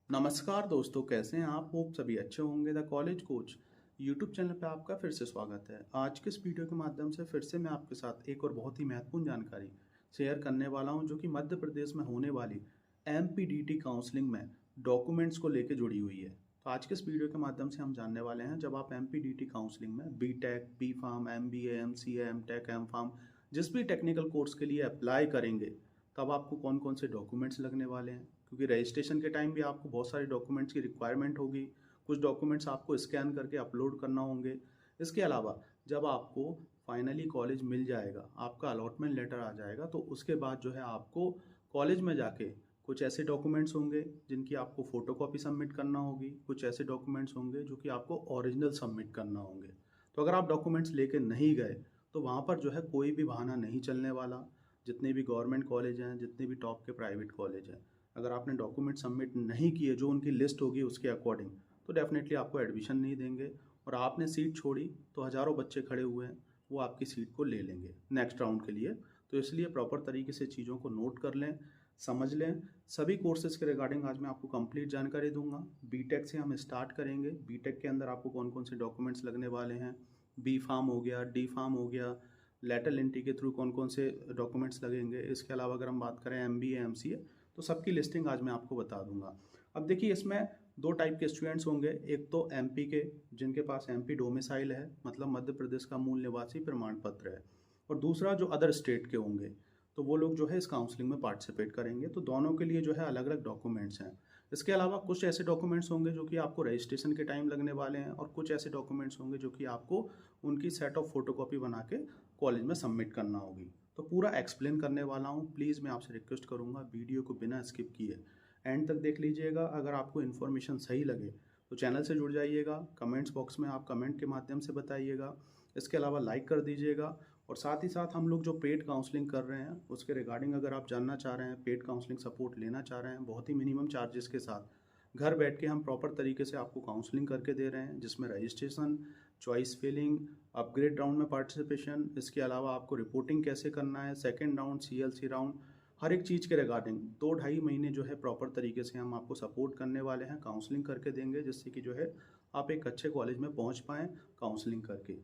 नमस्कार दोस्तों, कैसे हैं आप? होप सभी अच्छे होंगे। The college coach YouTube channel पे आपका फिर से स्वागत है। आज के इस वीडियो के माध्यम से फिर से मैं आपके साथ एक और बहुत ही महत्वपूर्ण जानकारी शेयर करने वाला हूं, जो कि मध्य प्रदेश में होने वाली एमपीडीटी काउंसलिंग में डॉक्यूमेंट्स को लेकर जुड़ी हुई है। तो आज के इस वीडियो के माध्यम से हम जानने वाले हैं, जब आप एमपीडीटी काउंसलिंग में BTech, B pharm, MBA, MCA, MTech, M pharm जिस भी टेक्निकल कोर्स के लिए अप्लाई करेंगे, तब आपको कौन कौन से डॉक्यूमेंट्स लगने वाले हैं। क्योंकि रजिस्ट्रेशन के टाइम भी आपको बहुत सारे डॉक्यूमेंट्स की रिक्वायरमेंट होगी। कुछ डॉक्यूमेंट्स आपको स्कैन करके अपलोड करना होंगे। इसके अलावा जब आपको फाइनली कॉलेज मिल जाएगा, आपका अलॉटमेंट लेटर आ जाएगा, तो उसके बाद जो है आपको कॉलेज में जाके कुछ ऐसे डॉक्यूमेंट्स होंगे जिनकी आपको फोटोकॉपी सबमिट करना होगी। कुछ ऐसे डॉक्यूमेंट्स होंगे जो कि आपको ओरिजिनल सबमिट करना होंगे। तो अगर आप डॉक्यूमेंट्स लेके नहीं गए तो वहाँ पर जो है कोई भी बहाना नहीं चलने वाला। जितने भी गवर्नमेंट कॉलेज हैं, जितने भी टॉप के प्राइवेट कॉलेज हैं, अगर आपने डॉक्यूमेंट सबमिट नहीं किए जो उनकी लिस्ट होगी उसके अकॉर्डिंग, तो डेफिनेटली आपको एडमिशन नहीं देंगे। और आपने सीट छोड़ी तो हज़ारों बच्चे खड़े हुए हैं, वो आपकी सीट को ले लेंगे नेक्स्ट राउंड के लिए। तो इसलिए प्रॉपर तरीके से चीज़ों को नोट कर लें, समझ लें। सभी कोर्सेज के रिगार्डिंग आज मैं आपको कंप्लीट जानकारी दूंगा। बीटेक से हम स्टार्ट करेंगे। बीटेक के अंदर आपको कौन कौन से डॉक्यूमेंट्स लगने वाले हैं, बी फार्म हो गया, डी फार्म हो गया, लेटरल एंट्री के थ्रू कौन कौन से डॉक्यूमेंट्स लगेंगे। इसके अलावा अगर हम बात करें एमबीए, एमसीए, तो सबकी लिस्टिंग आज मैं आपको बता दूंगा। अब देखिए, इसमें दो टाइप के स्टूडेंट्स होंगे। एक तो एमपी के, जिनके पास एमपी डोमिसाइल है, मतलब मध्य प्रदेश का मूल निवासी प्रमाण पत्र है। और दूसरा जो अदर स्टेट के होंगे, तो वो लोग जो है इस काउंसलिंग में पार्टिसिपेट करेंगे। तो दोनों के लिए जो है अलग अलग डॉक्यूमेंट्स हैं। इसके अलावा कुछ ऐसे डॉक्यूमेंट्स होंगे जो कि आपको रजिस्ट्रेशन के टाइम लगने वाले हैं, और कुछ ऐसे डॉक्यूमेंट्स होंगे जो कि आपको उनकी सेट ऑफ फोटोकॉपी बना के कॉलेज में सबमिट करना होगी। तो पूरा एक्सप्लेन करने वाला हूँ। प्लीज़ मैं आपसे रिक्वेस्ट करूँगा, वीडियो को बिना स्किप किए एंड तक देख लीजिएगा। अगर आपको इन्फॉर्मेशन सही लगे तो चैनल से जुड़ जाइएगा। कमेंट्स बॉक्स में आप कमेंट के माध्यम से बताइएगा। इसके अलावा लाइक कर दीजिएगा। और साथ ही साथ हम लोग जो पेड काउंसलिंग कर रहे हैं उसके रिगार्डिंग अगर आप जानना चाह रहे हैं, पेड काउंसलिंग सपोर्ट लेना चाह रहे हैं, बहुत ही मिनिमम चार्जेस के साथ घर बैठ के हम प्रॉपर तरीके से आपको काउंसलिंग करके दे रहे हैं, जिसमें registration, choice filling, upgrade round में पार्टिसिपेशन, इसके अलावा आपको रिपोर्टिंग कैसे करना है, सेकेंड राउंड, सीएलसी राउंड, हर एक चीज़ के रिगार्डिंग 2-2.5 महीने जो है प्रॉपर तरीके से हम आपको सपोर्ट करने वाले हैं, काउंसलिंग करके देंगे, जिससे कि जो है आप एक अच्छे कॉलेज में पहुंच पाएँ काउंसलिंग करके।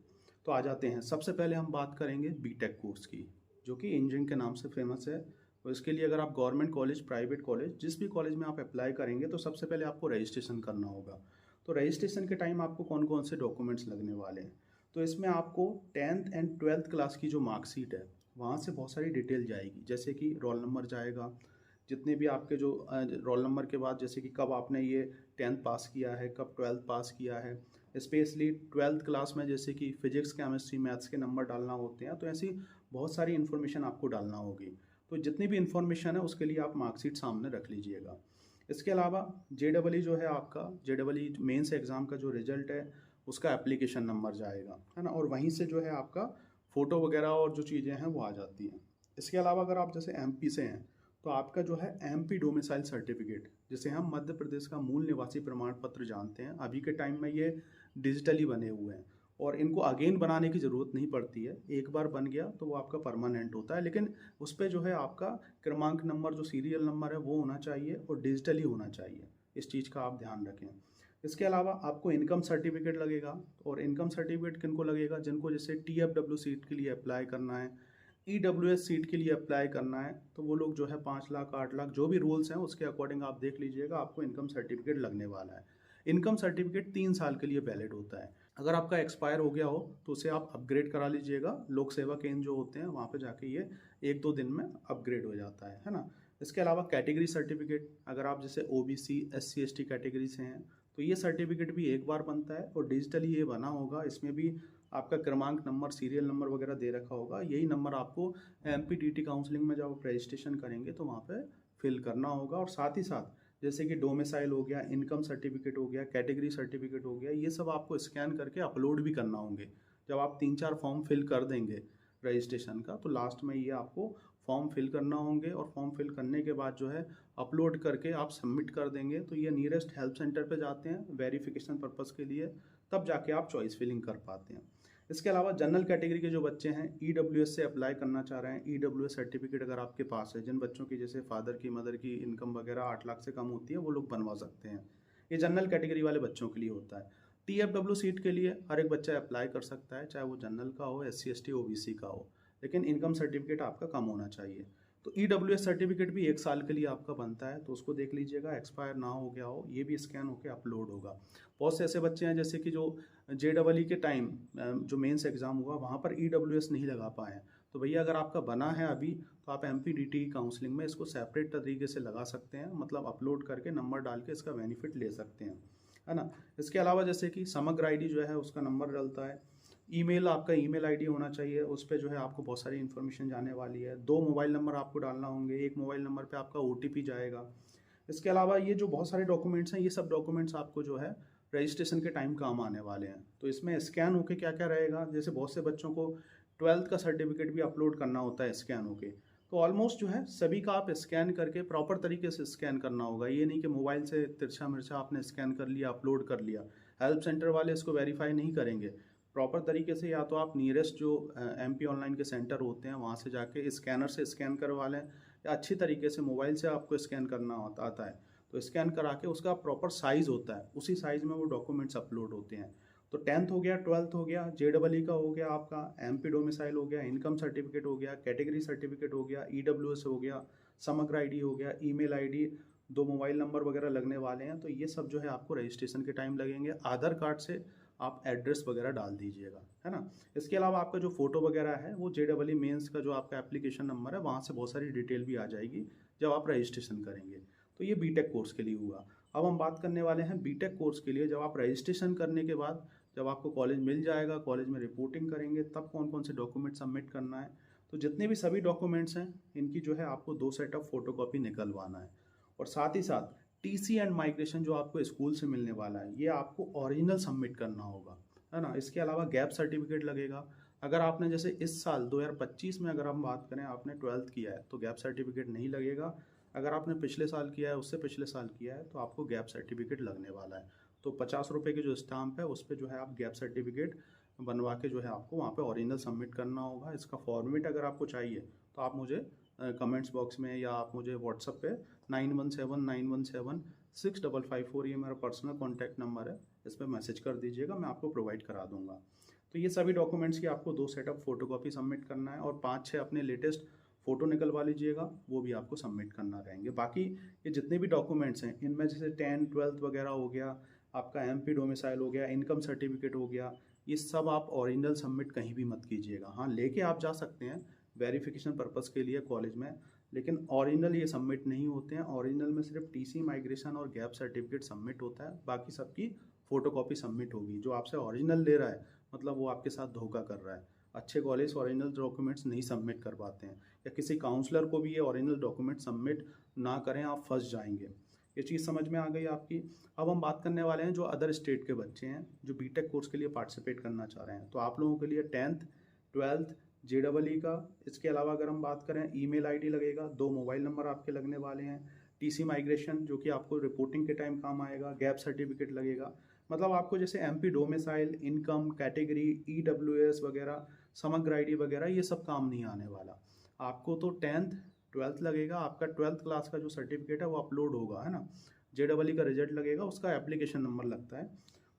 तो आ जाते हैं, सबसे पहले हम बात करेंगे बीटेक कोर्स की, जो कि इंजीनियरिंग के नाम से फेमस है। तो इसके लिए अगर आप गवर्नमेंट कॉलेज, प्राइवेट कॉलेज, जिस भी कॉलेज में आप अप्लाई करेंगे, तो सबसे पहले आपको रजिस्ट्रेशन करना होगा। तो रजिस्ट्रेशन के टाइम आपको कौन कौन से डॉक्यूमेंट्स लगने वाले हैं, तो इसमें आपको 10th एंड 12th क्लास की जो मार्कशीट है, वहाँ से बहुत सारी डिटेल जाएगी। जैसे कि रोल नंबर जाएगा, जितने भी आपके जो रोल नंबर के बाद, जैसे कि कब आपने ये 10th पास किया है, कब 12th पास किया है, स्पेशली 12th क्लास में जैसे कि फिजिक्स, केमिस्ट्री, मैथ्स के नंबर डालना होते हैं। तो ऐसी बहुत सारी इन्फॉर्मेशन आपको डालना होगी। तो जितनी भी इन्फॉर्मेशन है उसके लिए आप मार्कशीट सामने रख लीजिएगा। इसके अलावा जेडबलई जो है आपका, जेडबलई मेंस एग्ज़ाम का जो रिजल्ट है उसका एप्लीकेशन नंबर जाएगा, है ना। और वहीं से जो है आपका फ़ोटो वगैरह और जो चीज़ें हैं वो आ जाती हैं। इसके अलावा अगर आप जैसे एमपी से हैं, तो आपका जो है एमपी डोमिसाइल सर्टिफिकेट, जिसे हम मध्य प्रदेश का मूल निवासी प्रमाण पत्र जानते हैं, अभी के टाइम में ये डिजिटली बने हुए हैं और इनको अगेन बनाने की ज़रूरत नहीं पड़ती है। एक बार बन गया तो वो आपका परमानेंट होता है, लेकिन उस पर जो है आपका क्रमांक नंबर, जो सीरियल नंबर है, वो होना चाहिए और डिजिटली होना चाहिए। इस चीज़ का आप ध्यान रखें। इसके अलावा आपको इनकम सर्टिफिकेट लगेगा। और इनकम सर्टिफिकेट किनको लगेगा? जिनको जैसे TFW सीट के लिए अप्लाई करना है, EWS सीट के लिए अप्लाई करना है, तो वो लोग जो है 5 लाख, 8 लाख, जो भी रूल्स हैं उसके अकॉर्डिंग आप देख लीजिएगा, आपको इनकम सर्टिफिकेट लगने वाला है। इनकम सर्टिफिकेट 3 साल के लिए वैलिड होता है। अगर आपका एक्सपायर हो गया हो तो उसे आप अपग्रेड करा लीजिएगा। लोक सेवा केंद्र जो होते हैं वहाँ पे जाके ये 1-2 दिन में अपग्रेड हो जाता है ना। इसके अलावा कैटेगरी सर्टिफिकेट, अगर आप जैसे OBC, SC ST कैटेगरी से हैं, तो ये सर्टिफिकेट भी एक बार बनता है और डिजिटली ये बना होगा। इसमें भी आपका क्रमांक नंबर, सीरियल नंबर वगैरह दे रखा होगा। यही नंबर आपको MPDT काउंसलिंग में जब आप रजिस्ट्रेशन करेंगे तो वहाँ पे फिल करना होगा। और साथ ही साथ जैसे कि डोमिसाइल हो गया, इनकम सर्टिफिकेट हो गया, कैटेगरी सर्टिफिकेट हो गया, ये सब आपको स्कैन करके अपलोड भी करना होंगे। जब आप 3-4 फॉर्म फिल कर देंगे रजिस्ट्रेशन का, तो लास्ट में ये आपको फॉर्म फिल करना होंगे। और फॉर्म फिल करने के बाद जो है अपलोड करके आप सबमिट कर देंगे, तो ये नियरेस्ट हेल्प सेंटर पे जाते हैं वेरिफिकेशन पर्पज़ के लिए, तब जाके आप चॉइस फिलिंग कर पाते हैं। इसके अलावा जनरल कैटेगरी के जो बच्चे हैं ईडब्ल्यूएस से अप्लाई करना चाह रहे हैं, ईडब्ल्यूएस सर्टिफिकेट अगर आपके पास है, जिन बच्चों की जैसे फादर की मदर की इनकम वगैरह 8 लाख से कम होती है वो लोग बनवा सकते हैं। ये जनरल कैटेगरी वाले बच्चों के लिए होता है। टीएफडब्ल्यू सीट के लिए हर एक बच्चा अप्लाई कर सकता है, चाहे वो जनरल का हो, SC ST OBC का हो, लेकिन इनकम सर्टिफिकेट आपका कम होना चाहिए। तो ईडब्ल्यूएस सर्टिफिकेट भी 1 साल के लिए आपका बनता है, तो उसको देख लीजिएगा, एक्सपायर ना हो गया हो, ये भी स्कैन होकर अपलोड होगा। बहुत से ऐसे बच्चे हैं जैसे कि जो JEE के टाइम जो मेंस एग्ज़ाम हुआ वहाँ पर ईडब्ल्यूएस नहीं लगा पाए हैं, तो भैया अगर आपका बना है अभी तो आप MPDT काउंसलिंग में इसको सेपरेट तरीके से लगा सकते हैं, मतलब अपलोड करके नंबर डाल के इसका बेनिफिट ले सकते हैं, है ना। इसके अलावा जैसे कि समग्र ID जो है उसका नंबर डलता है, ईमेल आपका ईमेल ID होना चाहिए, उस पर जो है आपको बहुत सारी इन्फॉर्मेशन जाने वाली है। 2 मोबाइल नंबर आपको डालना होंगे, एक मोबाइल नंबर पे आपका OTP जाएगा। इसके अलावा ये जो बहुत सारे डॉक्यूमेंट्स हैं, ये सब डॉक्यूमेंट्स आपको जो है रजिस्ट्रेशन के टाइम काम आने वाले हैं। तो इसमें स्कैन होके क्या क्या रहेगा, जैसे बहुत से बच्चों को 12th का सर्टिफिकेट भी अपलोड करना होता है स्कैन होके, तो ऑलमोस्ट जो है सभी का आप स्कैन करके प्रॉपर तरीके से स्कैन करना होगा। ये नहीं कि मोबाइल से तिरछा मिर्चा आपने स्कैन कर लिया, अपलोड कर लिया। हेल्प सेंटर वाले इसको वेरीफाई नहीं करेंगे प्रॉपर तरीके से। या तो आप नियरेस्ट जो MP ऑनलाइन के सेंटर होते हैं वहाँ से जाके स्कैनर से स्कैन करवा लें, या अच्छी तरीके से मोबाइल से आपको स्कैन करना आता है, तो स्कैन करा के उसका प्रॉपर साइज़ होता है, उसी साइज़ में वो डॉक्यूमेंट्स अपलोड होते हैं। तो 10th हो गया, 12th हो गया, JEE का हो गया, आपका MP डोमिसाइल हो गया, इनकम सर्टिफिकेट हो गया, कैटेगरी सर्टिफिकेट हो गया, EWS हो गया, समग्र ID हो गया, ईमेल ID, 2 मोबाइल नंबर वगैरह लगने वाले हैं। तो ये सब जो है आपको रजिस्ट्रेशन के टाइम लगेंगे। आधार कार्ड से आप एड्रेस वगैरह डाल दीजिएगा, है ना। इसके अलावा आपका जो फोटो वगैरह है वो JEE मेंस का जो आपका एप्लीकेशन नंबर है वहाँ से बहुत सारी डिटेल भी आ जाएगी जब आप रजिस्ट्रेशन करेंगे। तो ये बीटेक कोर्स के लिए हुआ। अब हम बात करने वाले हैं बीटेक कोर्स के लिए, जब आप रजिस्ट्रेशन करने के बाद जब आपको कॉलेज मिल जाएगा, कॉलेज में रिपोर्टिंग करेंगे, तब कौन कौन से डॉक्यूमेंट सबमिट करना है। तो जितने भी सभी डॉक्यूमेंट्स हैं इनकी जो है आपको 2 सेट ऑफ फोटोकॉपी निकलवाना है, और साथ ही साथ TC एंड माइग्रेशन जो आपको स्कूल से मिलने वाला है ये आपको ओरिजिनल सबमिट करना होगा, है ना। इसके अलावा गैप सर्टिफिकेट लगेगा। अगर आपने जैसे इस साल 2025 में अगर हम बात करें आपने 12th किया है तो गैप सर्टिफिकेट नहीं लगेगा। अगर आपने पिछले साल किया है, उससे पिछले साल किया है, तो आपको गैप सर्टिफिकेट लगने वाला है। तो 50 रुपये की जो स्टाम्प है उस पर जो है आप गैप सर्टिफिकेट बनवा के जो है आपको वहाँ पे ओरिजिनल सबमिट करना होगा। इसका फॉर्मेट अगर आपको चाहिए तो आप मुझे कमेंट्स बॉक्स में या आप मुझे व्हाट्सअप पे 9179176554 ये मेरा पर्सनल कॉन्टैक्ट नंबर है, इस पर मैसेज कर दीजिएगा, मैं आपको प्रोवाइड करा दूंगा। तो ये सभी डॉक्यूमेंट्स की आपको 2 सेट ऑफ फोटोकॉपी सबमिट करना है, और 5-6 अपने लेटेस्ट फ़ोटो निकलवा लीजिएगा, वो भी आपको सबमिट करना रहेंगे। बाकी ये जितने भी डॉक्यूमेंट्स हैं इनमें जैसे 10th 12th वगैरह हो गया, आपका MP डोमिसाइल हो गया, इनकम सर्टिफिकेट हो गया, ये सब आप ओरिजिनल सबमिट कहीं भी मत कीजिएगा। हाँ, लेके आप जा सकते हैं वेरिफिकेशन पर्पज़ के लिए कॉलेज में, लेकिन ओरिजिनल ये सबमिट नहीं होते हैं। ओरिजिनल में सिर्फ TC माइग्रेशन और गैप सर्टिफिकेट सबमिट होता है, बाकी सबकी फ़ोटोकॉपी सबमिट होगी। जो आपसे ओरिजिनल ले रहा है मतलब वो आपके साथ धोखा कर रहा है। अच्छे कॉलेज ओरिजिनल डॉक्यूमेंट्स नहीं सबमिट कर पाते हैं, या किसी काउंसलर को भी ये ओरिजिनल डॉक्यूमेंट सबमिट ना करें, आप फंस जाएंगे। ये चीज़ समझ में आ गई आपकी। अब हम बात करने वाले हैं जो अदर स्टेट के बच्चे हैं जो बीटेक कोर्स के लिए पार्टिसिपेट करना चाह रहे हैं। तो आप लोगों के लिए 10th 12th JEE का, इसके अलावा अगर हम बात करें ईमेल ID लगेगा, 2 मोबाइल नंबर आपके लगने वाले हैं, TC माइग्रेशन जो कि आपको रिपोर्टिंग के टाइम काम आएगा, गैप सर्टिफिकेट लगेगा। मतलब आपको जैसे MP domicile, income, category, EWS वगैरह, समग्र ID वगैरह ये सब काम नहीं आने वाला। आपको तो 10th 12th लगेगा, आपका 12th क्लास का जो सर्टिफिकेट है वो अपलोड होगा, है ना। JEE का रिजल्ट लगेगा, उसका एप्लीकेशन नंबर लगता है।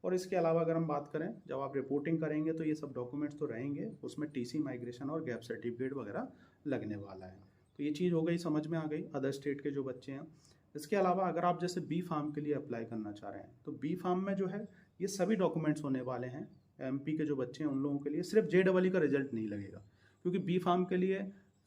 और इसके अलावा अगर हम बात करें जब आप रिपोर्टिंग करेंगे तो ये सब डॉक्यूमेंट्स तो रहेंगे, उसमें TC माइग्रेशन और गैप सर्टिफिकेट वगैरह लगने वाला है। तो ये चीज़ हो गई, समझ में आ गई अदर स्टेट के जो बच्चे हैं। इसके अलावा अगर आप जैसे B फार्म के लिए अप्लाई करना चाह रहे हैं तो B फार्म में जो है ये सभी डॉक्यूमेंट्स होने वाले हैं। MP के जो बच्चे हैं उन लोगों के लिए सिर्फ JEE का रिजल्ट नहीं लगेगा, क्योंकि B फार्म के लिए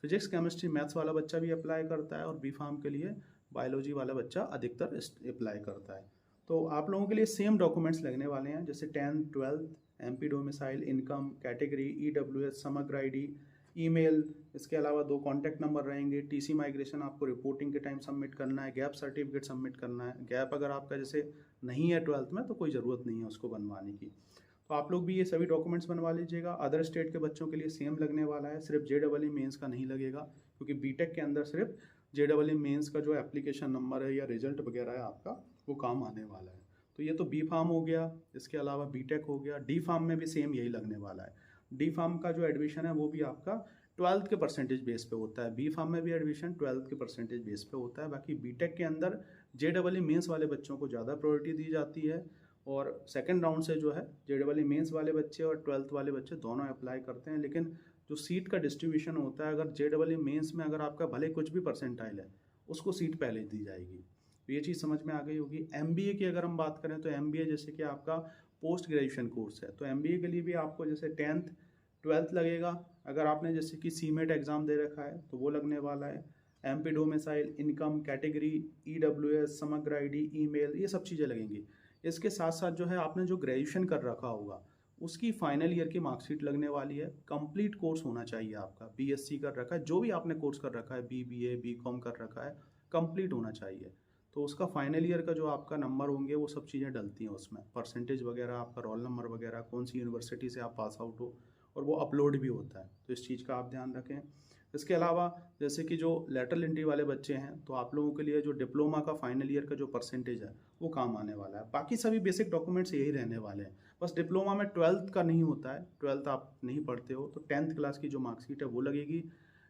फिजिक्स केमिस्ट्री मैथ्स वाला बच्चा भी अप्लाई करता है, और B फार्म के लिए बायोलॉजी वाला बच्चा अधिकतर अप्लाई करता है। तो आप लोगों के लिए सेम डॉक्यूमेंट्स लगने वाले हैं, जैसे 10th 12th MP domicile, income, category, EWS, समग्र ID, ईमेल। इसके अलावा 2 कॉन्टैक्ट नंबर रहेंगे। TC माइग्रेशन आपको रिपोर्टिंग के टाइम सबमिट करना है, गैप सर्टिफिकेट सबमिट करना है। गैप अगर आपका जैसे नहीं है 12th में तो कोई ज़रूरत नहीं है उसको बनवाने की। तो आप लोग भी ये सभी डॉक्यूमेंट्स बनवा लीजिएगा। अदर स्टेट के बच्चों के लिए सेम लगने वाला है, सिर्फ JEE मेंस का नहीं लगेगा, क्योंकि बीटेक के अंदर सिर्फ JEE मेंस का जो एप्लीकेशन नंबर है या रिजल्ट वगैरह है आपका वो काम आने वाला है। तो ये तो B फार्म हो गया, इसके अलावा बीटेक हो गया। D फार्म में भी सेम यही लगने वाला है। डी फार्म का जो एडमिशन है वो भी आपका 12th के परसेंटेज बेस पे होता है। बी फार्म में भी एडमिशन 12th के परसेंटेज बेस पे होता है। बाकी बीटेक के अंदर JEE मेंस वाले बच्चों को ज़्यादा प्रायोरिटी दी जाती है और सेकंड राउंड से जो है JEE मेंस वाले बच्चे और 12th वाले बच्चे दोनों अप्लाई करते हैं। लेकिन जो सीट का डिस्ट्रीब्यूशन होता है, अगर JEE मेंस में अगर आपका भले कुछ भी परसेंटाइल है, उसको सीट पहले दी जाएगी। तो ये चीज़ समझ में आ गई होगी। MBA की अगर हम बात करें तो MBA जैसे कि आपका पोस्ट ग्रेजुएशन कोर्स है, तो MBA के लिए भी आपको जैसे 10th 12th लगेगा। अगर आपने जैसे कि CMET एग्ज़ाम दे रखा है तो वो लगने वाला है। MP domicile, income, category, EWS, समग्र ID, ईमेल, ये सब चीज़ें लगेंगी। इसके साथ साथ जो है आपने जो ग्रेजुएशन कर रखा होगा उसकी फाइनल ईयर की मार्कशीट लगने वाली है। कंप्लीट कोर्स होना चाहिए आपका। BSc कर रखा है, जो भी आपने कोर्स कर रखा है, BBA BCom कर रखा है, कंप्लीट होना चाहिए। तो उसका फाइनल ईयर का जो आपका नंबर होंगे वो सब चीज़ें डलती हैं उसमें, परसेंटेज वगैरह, आपका रोल नंबर वगैरह, कौन सी यूनिवर्सिटी से आप पास आउट हो, और वो अपलोड भी होता है। तो इस चीज़ का आप ध्यान रखें। इसके अलावा जैसे कि जो लेटरल एंट्री वाले बच्चे हैं तो आप लोगों के लिए जो डिप्लोमा का फाइनल ईयर का जो परसेंटेज है वो काम आने वाला है। बाकी सभी बेसिक डॉक्यूमेंट्स यही रहने वाले हैं। बस डिप्लोमा में 12th का नहीं होता है, 12th आप नहीं पढ़ते हो तो 10th क्लास की जो मार्कशीट है वो लगेगी।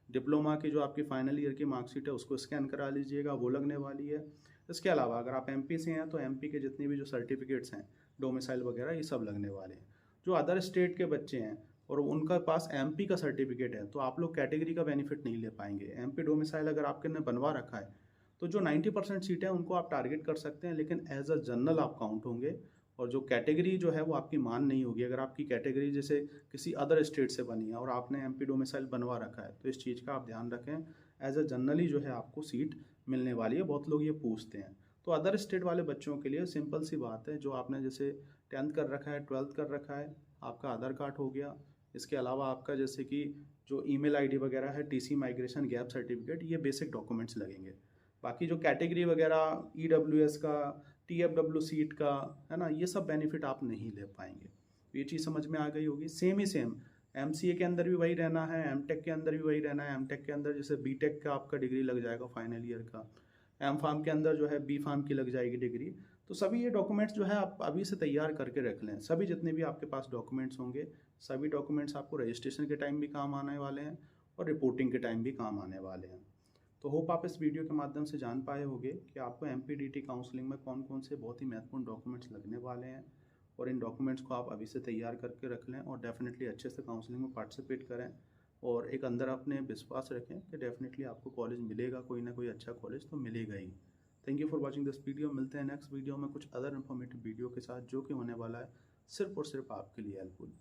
डिप्लोमा की जो आपकी फाइनल ईयर की मार्कशीट है उसको स्कैन करा लीजिएगा, वो लगने वाली है। इसके अलावा अगर आप MP से हैं तो MP के जितने भी जो सर्टिफिकेट्स हैं, डोमिसाइल वगैरह, ये सब लगने वाले हैं। जो अदर स्टेट के बच्चे हैं और उनका पास MP का सर्टिफिकेट है तो आप लोग कैटेगरी का बेनिफिट नहीं ले पाएंगे। MP डोमिसाइल अगर आपके ने बनवा रखा है तो जो 90% सीट है उनको आप टारगेट कर सकते हैं, लेकिन एज अ जनरल आप काउंट होंगे और जो कैटेगरी जो है वो आपकी मान नहीं होगी। अगर आपकी कैटेगरी जैसे किसी अदर स्टेट से बनी है और आपने MP डोमिसाइल बनवा रखा है तो इस चीज़ का आप ध्यान रखें। एज अ जनरली जो है आपको सीट मिलने वाली है। बहुत लोग ये पूछते हैं। तो अदर स्टेट वाले बच्चों के लिए सिंपल सी बात है, जो आपने जैसे 10th कर रखा है, 12th कर रखा है, आपका आधार कार्ड हो गया। इसके अलावा आपका जैसे कि जो ईमेल ID वगैरह है, TC माइग्रेशन, गैप सर्टिफिकेट, ये बेसिक डॉक्यूमेंट्स लगेंगे। बाकी जो कैटेगरी वगैरह, EWS का, TFW सीट का है ना, ये सब बेनिफिट आप नहीं ले पाएंगे। ये चीज़ समझ में आ गई होगी। सेम ही सेम MCA के अंदर भी वही रहना है, MTech के अंदर भी वही रहना है। MTech के अंदर जैसे BTech का आपका डिग्री लग जाएगा फाइनल ईयर का, M फार्म के अंदर जो है B फार्म की लग जाएगी डिग्री। तो सभी ये डॉक्यूमेंट्स जो है आप अभी से तैयार करके रख लें। सभी जितने भी आपके पास डॉक्यूमेंट्स होंगे, सभी डॉक्यूमेंट्स आपको रजिस्ट्रेशन के टाइम भी काम आने वाले हैं और रिपोर्टिंग के टाइम भी काम आने वाले हैं। तो होप आप इस वीडियो के माध्यम से जान पाए होंगे कि आपको MPDT काउंसलिंग में कौन कौन से बहुत ही महत्वपूर्ण डॉक्यूमेंट्स लगने वाले हैं, और इन डॉक्यूमेंट्स को आप अभी से तैयार करके रख लें और डेफिनेटली अच्छे से काउंसलिंग में पार्टिसिपेट करें और एक अंदर अपने विश्वास रखें कि डेफिनेटली आपको कॉलेज मिलेगा, कोई ना कोई अच्छा कॉलेज तो मिलेगा ही। Thank you for watching this video. मिलते हैं नेक्स्ट वीडियो में कुछ अदर इन्फॉर्मेटिव वीडियो के साथ, जो कि होने वाला है सिर्फ और सिर्फ आपके लिए हेल्पफुल।